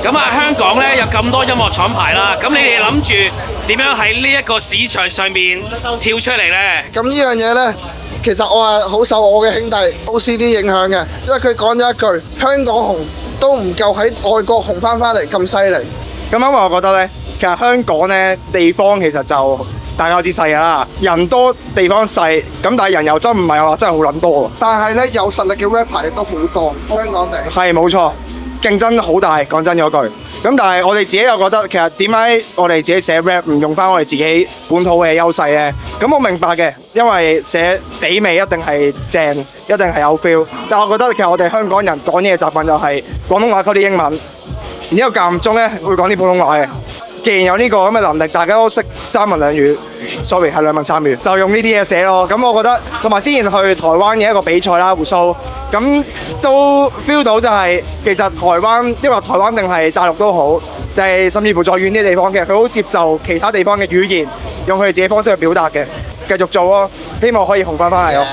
咁啊，香港咧有咁多音樂廠牌啦，咁你哋諗住點樣喺呢一個市場上面跳出嚟咧？咁呢樣嘢呢，其實我係好受我嘅兄弟 OCD 影響嘅，因為佢講咗一句香港紅都唔夠喺外國紅翻嚟咁犀利。咁因為我覺得呢，其實香港呢地方其實就大家都知細㗎啦，人多地方細，咁但係人又真唔係話真係好撚多喎。但係呢，有實力嘅 rapper 亦都好多，香港地係冇錯，競爭好大，講真嗰句。咁但係我哋自己又覺得，其實點解我哋自己寫 rap 唔用翻我哋自己本土嘅優勢呢？咁我明白嘅，因為寫媲美一定係正，一定係有 feel。但係我覺得其實我哋香港人講嘢嘅習慣就係廣東話溝啲英文，然之後間唔中咧會講啲普通話嘅。既然有呢個咁嘅能力，大家都識三文兩語，sorry 係兩文三語，就用呢啲嘢寫咯。咁我覺得同埋之前去台灣嘅一個比賽啦，胡鬚，咁都 feel 到就係、其實台灣，因為台灣定係大陸都好，定係甚至乎再遠啲地方嘅，佢好接受其他地方嘅語言，用佢哋自己方式去表達嘅，繼續做咯，希望可以紅翻嚟咯。